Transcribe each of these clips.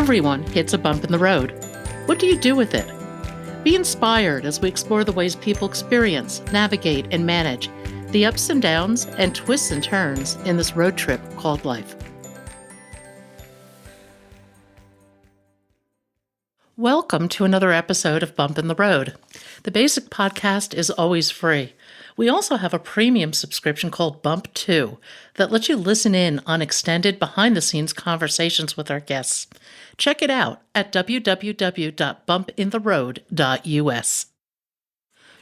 Everyone hits a bump in the road. What do you do with it? Be inspired as we explore the ways people experience, navigate, and manage the ups and downs and twists and turns in this road trip called life. Welcome to another episode of Bump in the Road. The basic podcast is always free. We also have a premium subscription called Bump 2 that lets you listen in on extended behind-the-scenes conversations with our guests. Check it out at www.bumpintheroad.us.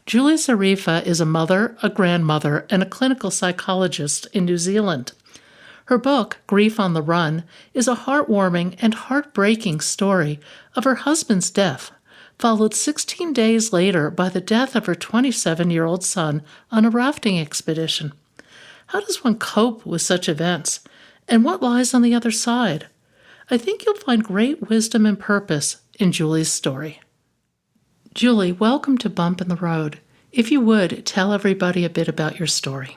Julie Zarifeh is a mother, a grandmother, and a clinical psychologist in New Zealand. Her book, Grief on the Run, is a heartwarming and heartbreaking story of her husband's death, followed 16 days later by the death of her 27-year-old son on a rafting expedition. How does one cope with such events? And what lies on the other side? I think you'll find great wisdom and purpose in Julie's story. Julie, welcome to Bump in the Road. If you would, tell everybody a bit about your story.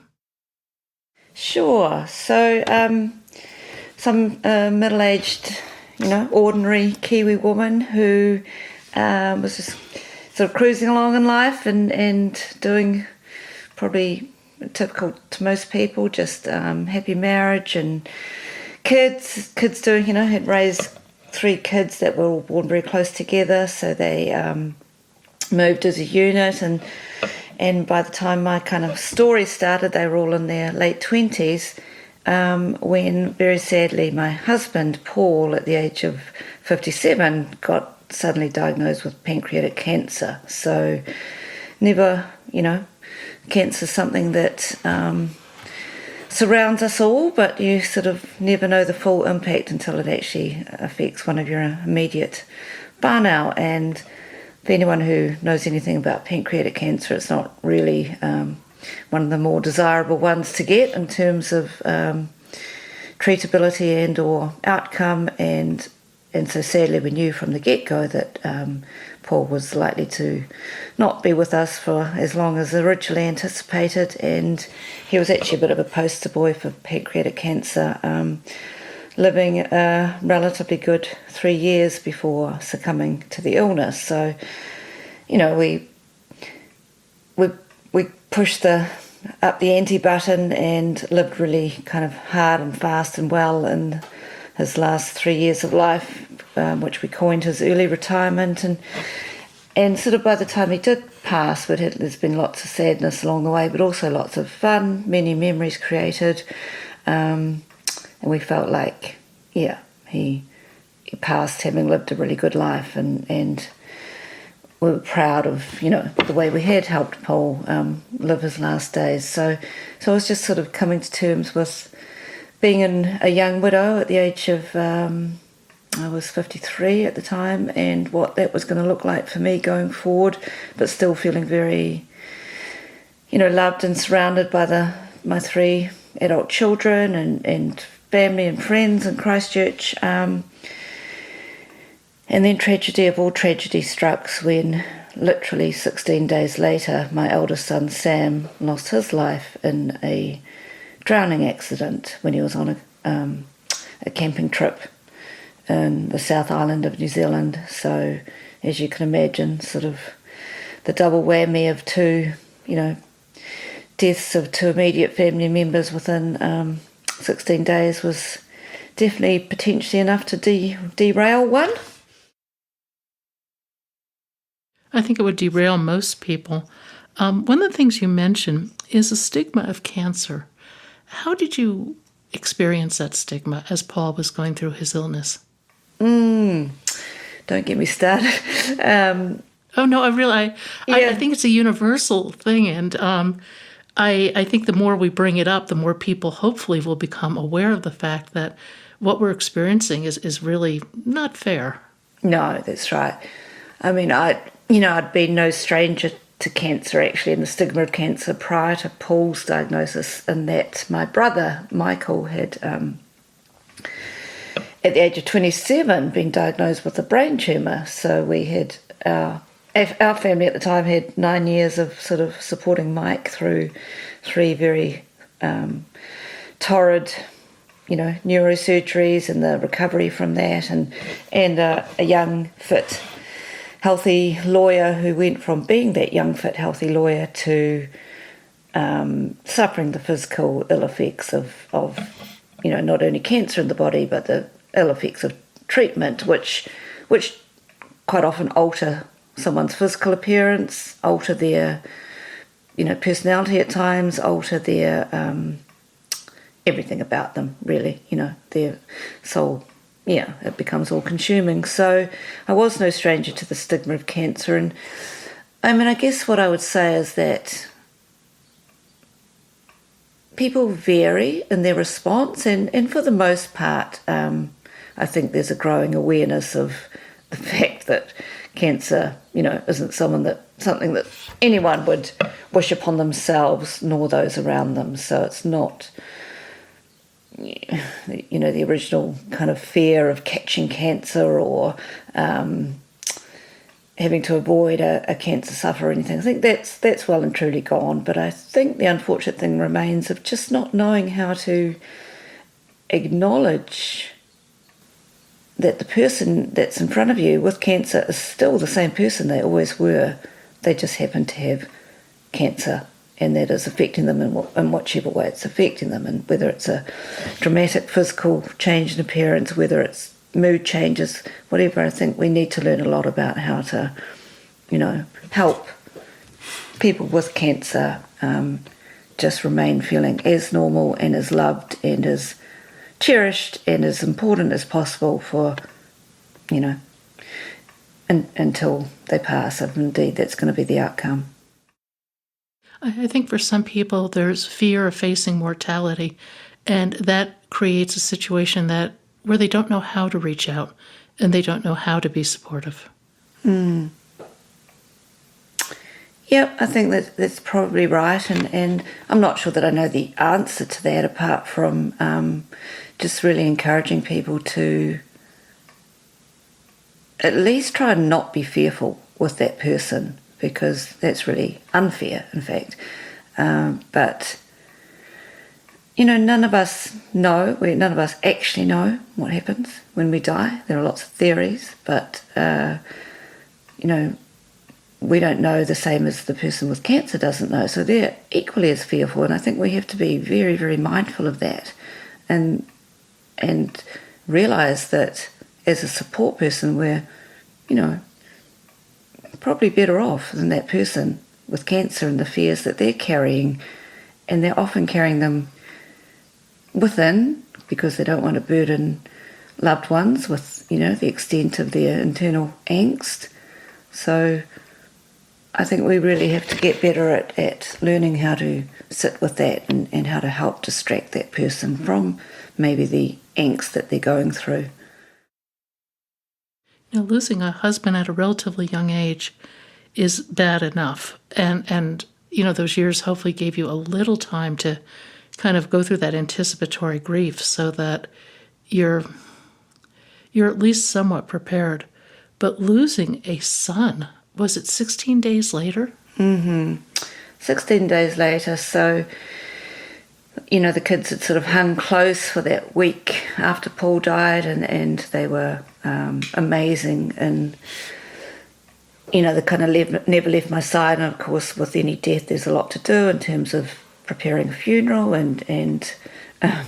Sure. So, some middle-aged, ordinary Kiwi woman who was just sort of cruising along in life and doing probably typical to most people, just happy marriage and kids doing, had raised 3 kids that were all born very close together, so they moved as a unit, and by the time my kind of story started, they were all in their late 20s, when very sadly my husband, Paul, at the age of 57, got suddenly diagnosed with pancreatic cancer. So never, cancer is something that surrounds us all, but you sort of never know the full impact until it actually affects one of your immediate whānau. And for anyone who knows anything about pancreatic cancer, it's not really one of the more desirable ones to get in terms of treatability and or outcome, and so sadly we knew from the get-go that Paul was likely to not be with us for as long as originally anticipated, and he was actually a bit of a poster boy for pancreatic cancer, living a relatively good 3 years before succumbing to the illness. So, we pushed up the ante button and lived really kind of hard and fast and well in his last 3 years of life, which we coined his early retirement. And sort of by the time he did pass, there's been lots of sadness along the way, but also lots of fun, many memories created. And we felt like, he passed having lived a really good life, and we were proud of, the way we had helped Paul live his last days. So I was just sort of coming to terms with being a young widow at the age of, I was 53 at the time, and what that was going to look like for me going forward, but still feeling very, loved and surrounded by my 3 adult children and family and friends in Christchurch. And then tragedy of all tragedies struck when literally 16 days later, my eldest son Sam lost his life in a drowning accident when he was on a camping trip in the South Island of New Zealand. So as you can imagine, sort of the double whammy of 2, deaths of 2 immediate family members within 16 days was definitely potentially enough to derail one. I think it would derail most people. One of the things you mentioned is the stigma of cancer. How did you experience that stigma as Paul was going through his illness? Don't get me started. Oh no, I think it's a universal thing, and I think the more we bring it up, the more people hopefully will become aware of the fact that what we're experiencing is really not fair. No, that's right. I mean, I'd been no stranger to cancer, actually, and the stigma of cancer prior to Paul's diagnosis, in that my brother, Michael, had, at the age of 27, been diagnosed with a brain tumour. So we had, our family at the time had 9 years of sort of supporting Mike through 3 very torrid neurosurgeries and the recovery from that, and a young, fit, healthy lawyer who went from being that young, fit, healthy lawyer to suffering the physical ill effects of not only cancer in the body, but the ill effects of treatment, which quite often alter someone's physical appearance, alter their personality at times, alter their everything about them, really, their soul. Yeah, it becomes all-consuming. So I was no stranger to the stigma of cancer. And I guess what I would say is that people vary in their response, and for the most part, I think there's a growing awareness of the fact that cancer, isn't something that anyone would wish upon themselves nor those around them. So it's not, the original kind of fear of catching cancer or having to avoid a cancer sufferer or anything. I think that's well and truly gone. But I think the unfortunate thing remains of just not knowing how to acknowledge that the person that's in front of you with cancer is still the same person they always were. They just happen to have cancer, and that is affecting them in whichever way it's affecting them, and whether it's a dramatic physical change in appearance, whether it's mood changes, whatever. I think we need to learn a lot about how to, help people with cancer just remain feeling as normal and as loved and as cherished and as important as possible for, until they pass, if indeed that's going to be the outcome. I think for some people there's fear of facing mortality, and that creates a situation where they don't know how to reach out and they don't know how to be supportive. Yep, I think that's probably right, and I'm not sure that I know the answer to that apart from just really encouraging people to at least try and not be fearful with that person, because that's really unfair, in fact. But, none of us know, none of us actually know what happens when we die. There are lots of theories, but, we don't know the same as the person with cancer doesn't know. So they're equally as fearful, and I think we have to be very, very mindful of that and realise that as a support person we're, probably better off than that person with cancer and the fears that they're carrying, and they're often carrying them within because they don't want to burden loved ones with, the extent of their internal angst. So I think we really have to get better at learning how to sit with that and how to help distract that person from maybe the angst that they're going through. Losing a husband at a relatively young age is bad enough. And those years hopefully gave you a little time to kind of go through that anticipatory grief so that you're at least somewhat prepared. But losing a son, was it 16 days later? 16 days later. So, the kids had sort of hung close for that week after Paul died, and they were amazing. And, they kind of never left my side. And, of course, with any death, there's a lot to do in terms of preparing a funeral and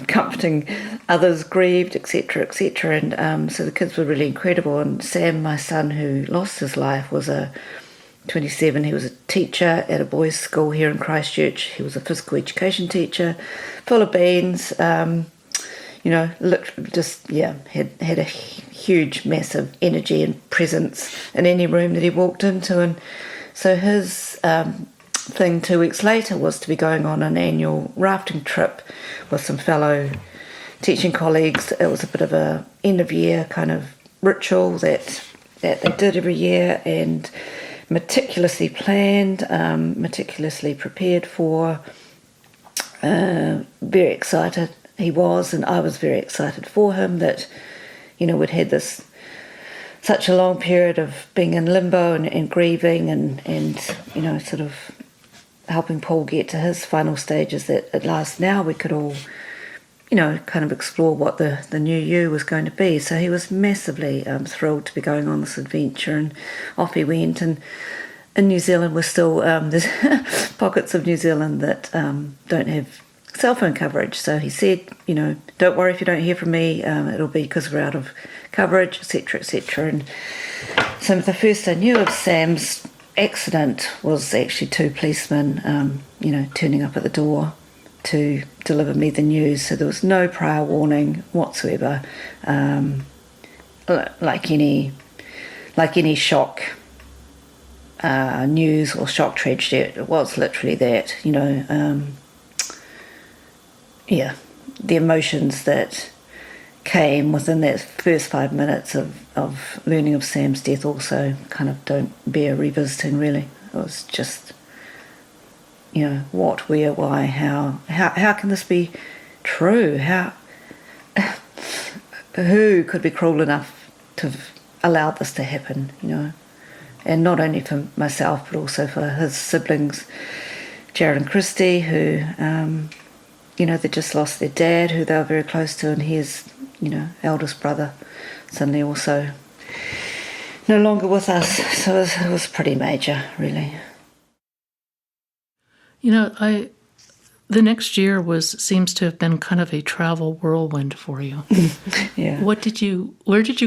comforting others grieved, etc., etc. And so the kids were really incredible. And Sam, my son, who lost his life, was 27. He was a teacher at a boys' school here in Christchurch. He was a physical education teacher, full of beans. Had a huge, massive energy and presence in any room that he walked into. And so his thing 2 weeks later was to be going on an annual rafting trip with some fellow teaching colleagues. It was a bit of a end of year kind of ritual that they did every year, and meticulously planned, meticulously prepared for. Very excited he was, and I was very excited for him that, we'd had such a long period of being in limbo and grieving and sort of helping Paul get to his final stages, that at last now we could all, kind of explore what the new you was going to be. So he was massively thrilled to be going on this adventure, and off he went. And in New Zealand, we're still, there's pockets of New Zealand that don't have cell phone coverage. So he said, don't worry if you don't hear from me, it'll be because we're out of coverage, etc., etc. And so the first I knew of Sam's accident was actually two policemen, turning up at the door to deliver me the news. So there was no prior warning whatsoever, like any shock news or shock tragedy. It was literally that, the emotions that came within that first 5 minutes of learning of Sam's death also kind of don't bear revisiting, really. It was just, what, where, why, how can this be true? Who could be cruel enough to have allowed this to happen, And not only for myself, but also for his siblings, Jared and Christy, who, they just lost their dad, who they were very close to, and his, eldest brother suddenly also no longer with us. So it was pretty major, really. The next year seems to have been kind of a travel whirlwind for you. Yeah. Where did you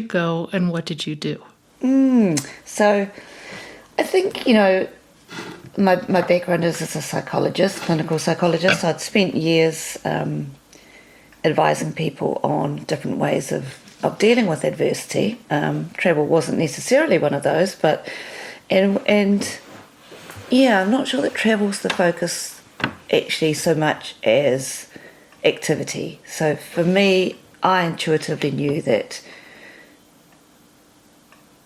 go and what did you do? So I think, my background is as a psychologist, clinical psychologist. I'd spent years advising people on different ways of dealing with adversity. Travel wasn't necessarily one of those, but I'm not sure that travel's the focus actually so much as activity. So for me, I intuitively knew that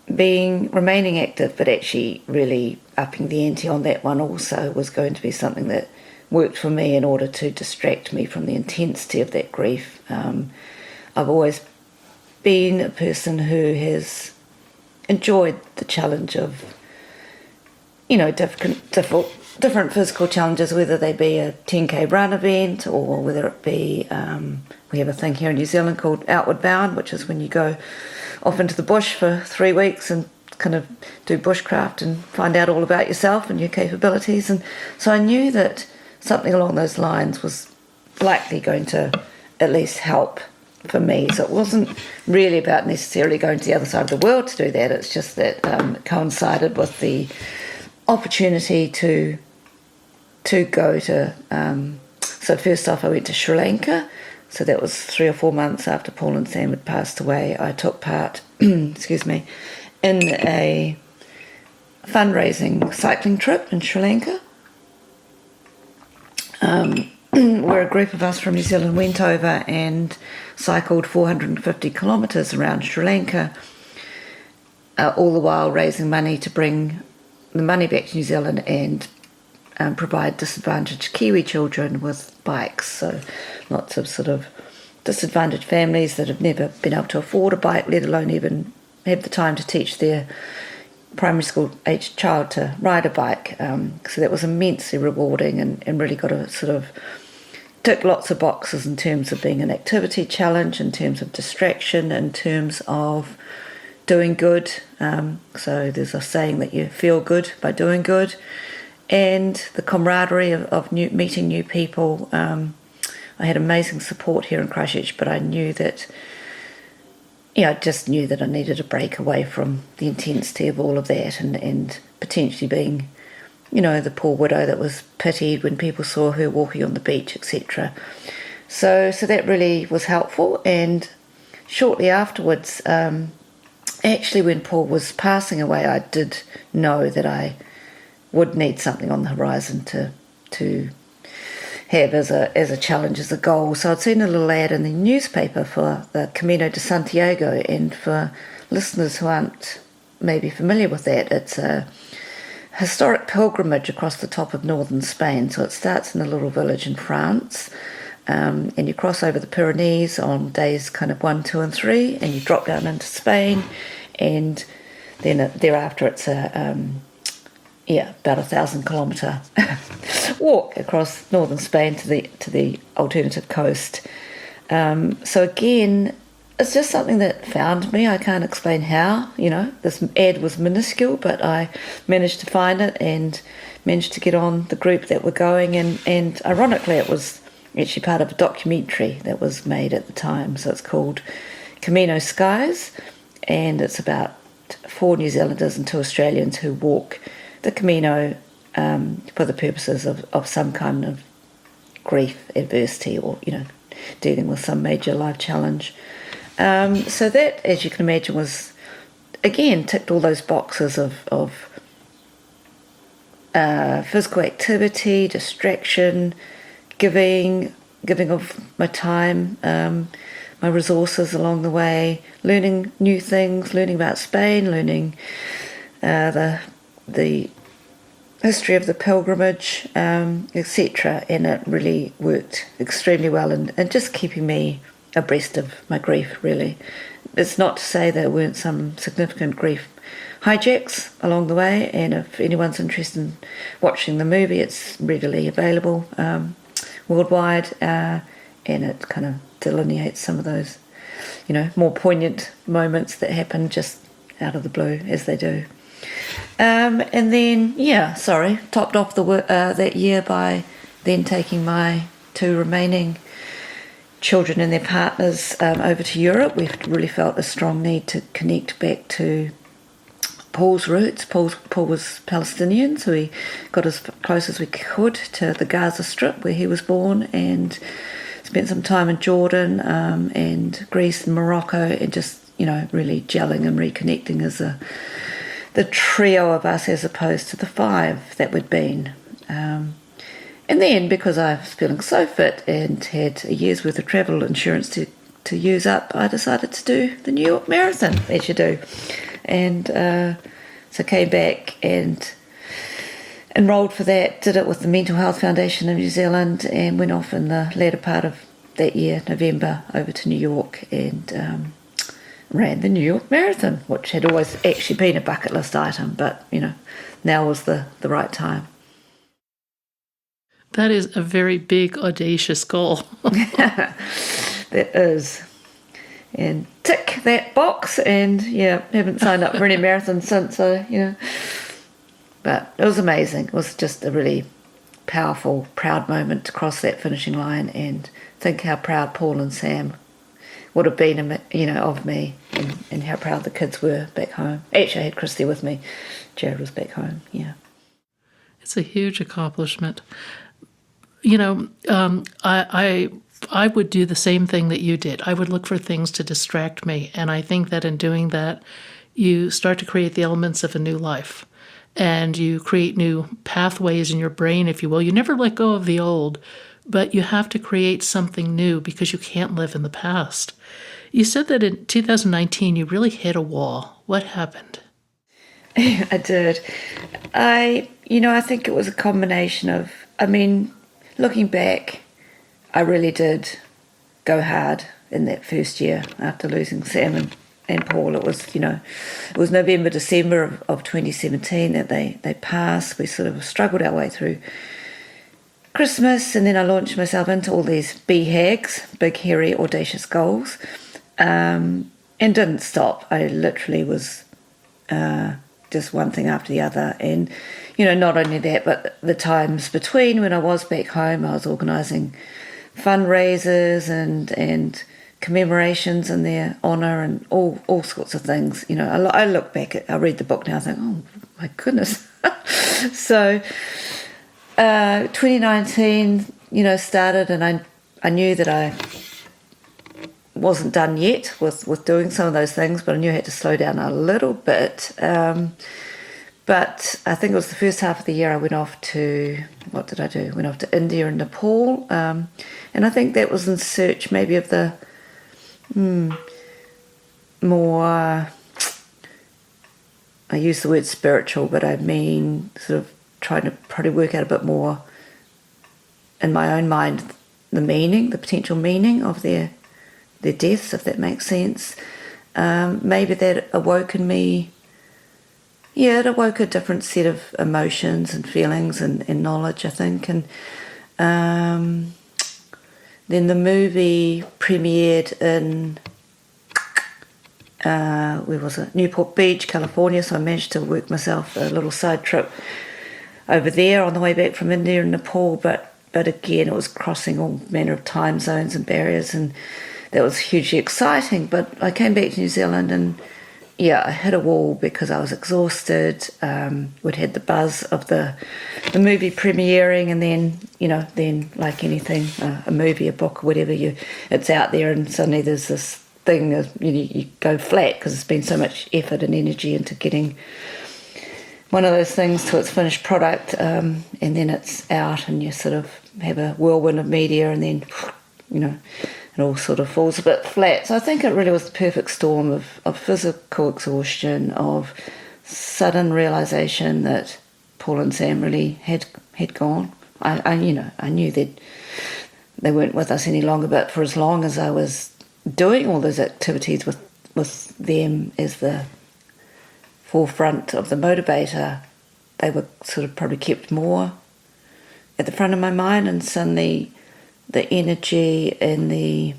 remaining active, but actually really upping the ante on that one also was going to be something that worked for me in order to distract me from the intensity of that grief. I've always been a person who has enjoyed the challenge of, different physical challenges, whether they be a 10K run event or whether it be, we have a thing here in New Zealand called Outward Bound, which is when you go off into the bush for 3 weeks and kind of do bushcraft and find out all about yourself and your capabilities. And so I knew that something along those lines was likely going to at least help for me. So it wasn't really about necessarily going to the other side of the world to do that. It's just that it coincided with the opportunity to go to, so first off I went to Sri Lanka. So that was 3 or 4 months after Paul and Sam had passed away. I took part, in a fundraising cycling trip in Sri Lanka, where a group of us from New Zealand went over and cycled 450 kilometres around Sri Lanka, all the while raising money to bring the money back to New Zealand and provide disadvantaged Kiwi children with bikes. So lots of sort of disadvantaged families that have never been able to afford a bike, let alone even have the time to teach their primary school aged child to ride a bike. So that was immensely rewarding and really got to sort of tick lots of boxes in terms of being an activity challenge, in terms of distraction, in terms of doing good. So there's a saying that you feel good by doing good. And the camaraderie of meeting new people. I had amazing support here in Christchurch, but I knew that, I just knew that I needed a break away from the intensity of all of that and potentially being, the poor widow that was pitied when people saw her walking on the beach, etc. So that really was helpful. And shortly afterwards, actually when Paul was passing away, I did know that I would need something on the horizon to have as a challenge, as a goal. So I'd seen a little ad in the newspaper for the Camino de Santiago, and for listeners who aren't maybe familiar with that, it's a historic pilgrimage across the top of northern Spain. So it starts in a little village in France, and you cross over the Pyrenees on days kind of 1, 2 and 3, and you drop down into Spain, and then thereafter it's about 1,000-kilometre walk across northern Spain to the alternative coast. So again, it's just something that found me. I can't explain how. This ad was minuscule, but I managed to find it and managed to get on the group that were going. And ironically, it was actually part of a documentary that was made at the time. So it's called Camino Skies, and it's about 4 New Zealanders and 2 Australians who walk the Camino for the purposes of some kind of grief, adversity, or dealing with some major life challenge. So that, as you can imagine, was again ticked all those boxes of physical activity, distraction, giving of my time, my resources along the way, learning new things, learning about Spain, learning the history of the pilgrimage, etc. And it really worked extremely well and just keeping me abreast of my grief, really. It's not to say there weren't some significant grief hijacks along the way, and if anyone's interested in watching the movie, it's readily available worldwide, and it kind of delineates some of those, more poignant moments that happen just out of the blue, as they do. And then, topped off that year by then taking my 2 remaining children and their partners over to Europe. We really felt a strong need to connect back to Paul's roots. Paul was Palestinian, so we got as close as we could to the Gaza Strip where he was born, and spent some time in Jordan and Greece and Morocco, and just really gelling and reconnecting as the trio of us as opposed to the 5 that we'd been. And then, because I was feeling so fit and had a year's worth of travel insurance to use up, I decided to do the New York Marathon, as you do. And so came back and enrolled for that, did it with the Mental Health Foundation of New Zealand, and went off in the latter part of that year, November, over to New York, and ran the New York Marathon, which had always actually been a bucket list item, but now was the right time. That is a very big, audacious goal. That is. And tick that box, and haven't signed up for any marathons since, so but it was amazing. It was just a really powerful, proud moment to cross that finishing line, and think how proud Paul and Sam would have been of me, and how proud the kids were back home. Actually, I had Christy with me. Jared was back home. It's a huge accomplishment. I would do the same thing that you did. I would look for things to distract me. And I think that in doing that, you start to create the elements of a new life. And you create new pathways in your brain, if you will. You never let go of the old, but you have to create something new because you can't live in the past. You said that in 2019, you really hit a wall. What happened? I did. I think it was a combination of, looking back, I really did go hard in that first year after losing Sam and Paul. It was, it was November, December of 2017 that they passed. We sort of struggled our way through Christmas, and then I launched myself into all these BHAGs, big, hairy, audacious goals, and didn't stop. I literally was just one thing after the other. And, not only that, but the times between when I was back home, I was organising fundraisers and commemorations in their honour and all sorts of things. I look back I read the book now and think, oh my goodness. So 2019 started, and I knew that I wasn't done yet with doing some of those things, but I knew I had to slow down a little bit. But I think it was the first half of the year I went off to, what did I do? Went off to India and Nepal. And I think that was in search maybe of the more, I use the word spiritual, but I mean sort of trying to probably work out a bit more in my own mind the potential meaning of their deaths, if that makes sense. Maybe that awoke in me. Yeah, it awoke a different set of emotions and feelings and knowledge, I think. And Then the movie premiered in, where was it? Newport Beach, California. So I managed to work myself a little side trip over there on the way back from India and Nepal. But again, it was crossing all manner of time zones and barriers, and that was hugely exciting. But I came back to New Zealand and I hit a wall because I was exhausted. We'd had the buzz of the movie premiering, and then like anything, a movie, a book, whatever, it's out there, and suddenly there's this thing of you go flat because there's been so much effort and energy into getting one of those things to its finished product, and then it's out, and you sort of have a whirlwind of media, and then it all sort of falls a bit flat. So I think it really was the perfect storm of physical exhaustion, of sudden realisation that Paul and Sam really had gone. I knew that they weren't with us any longer, but for as long as I was doing all those activities with them as the forefront of the motivator, they were sort of probably kept more at the front of my mind, and suddenly the energy and the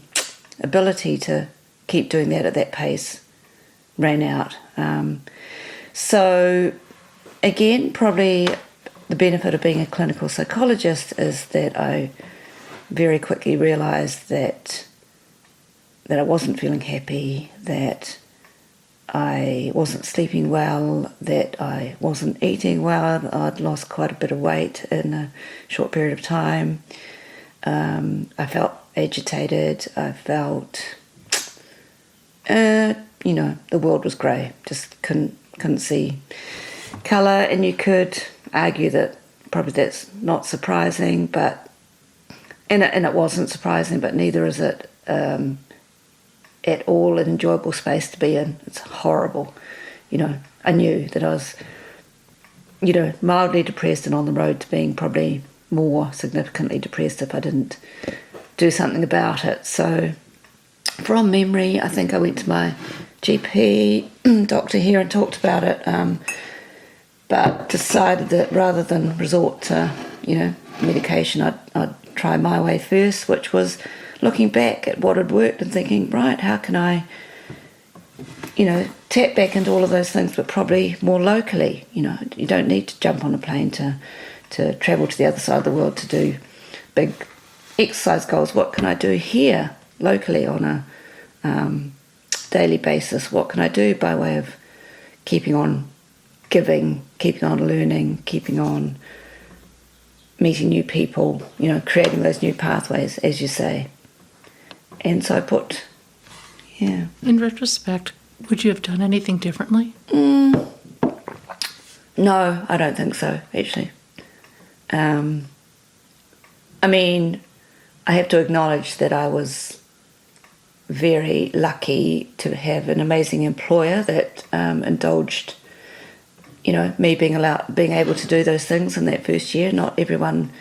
ability to keep doing that at that pace ran out. So again, probably the benefit of being a clinical psychologist is that I very quickly realised that I wasn't feeling happy, that I wasn't sleeping well, that I wasn't eating well. I'd lost quite a bit of weight in a short period of time. I felt agitated. I felt, the world was grey. Just couldn't see colour, and you could argue that probably that's not surprising, but and it wasn't surprising, but neither is it at all an enjoyable space to be in. It's horrible. I knew that I was, mildly depressed and on the road to being probably more significantly depressed if I didn't do something about it. So from memory, I think I went to my GP doctor here and talked about it, but decided that rather than resort to, medication, I'd try my way first, which was looking back at what had worked and thinking, right, how can I, tap back into all of those things, but probably more locally. You don't need to jump on a plane to travel to the other side of the world to do big exercise goals. What can I do here locally on a daily basis? What can I do by way of keeping on giving, keeping on learning, keeping on meeting new people, creating those new pathways, as you say. And so I put, In retrospect, would you have done anything differently? No, I don't think so, actually. I have to acknowledge that I was very lucky to have an amazing employer that indulged, me being able to do those things in that first year. Not everyone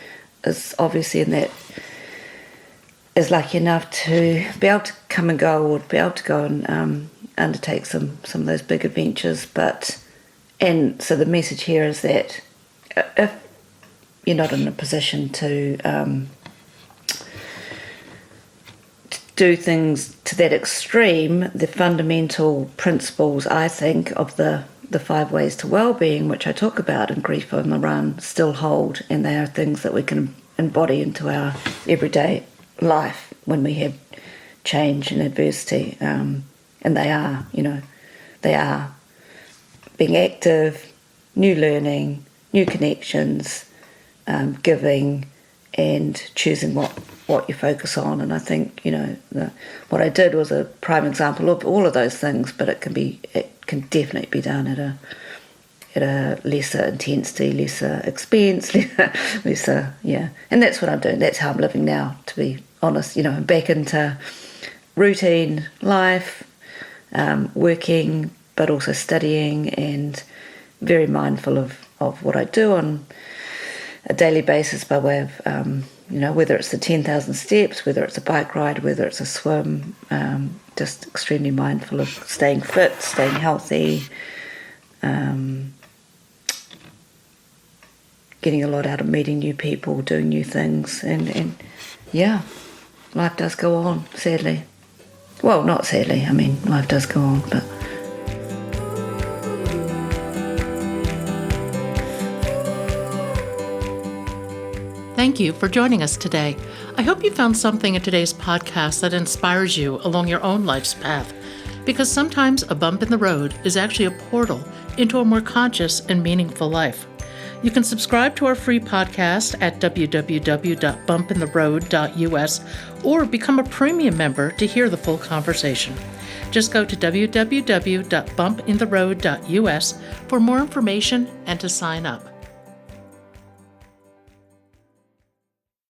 is obviously is lucky enough to be able to come and go, or be able to go and undertake some of those big adventures. And so the message here is that if you're not in a position to do things to that extreme, the fundamental principles, I think, of the 5 ways to well-being, which I talk about in Grief on the Run, still hold, and they are things that we can embody into our everyday life when we have change and adversity. And they are being active, new learning, new connections, giving, and choosing what you focus on. And I think what I did was a prime example of all of those things, but it can definitely be done at a lesser intensity, lesser expense, lesser, and that's what I'm doing. That's how I'm living now, to be honest. I'm back into routine life, working, but also studying, and very mindful of what I do on a daily basis by way of whether it's the 10,000 steps, whether it's a bike ride, whether it's a swim, just extremely mindful of staying fit, staying healthy, getting a lot out of meeting new people, doing new things, and life does go on, sadly. Well, not sadly, I mean, life does go on, but... Thank you for joining us today. I hope you found something in today's podcast that inspires you along your own life's path, because sometimes a bump in the road is actually a portal into a more conscious and meaningful life. You can subscribe to our free podcast at www.bumpintheroad.us or become a premium member to hear the full conversation. Just go to www.bumpintheroad.us for more information and to sign up.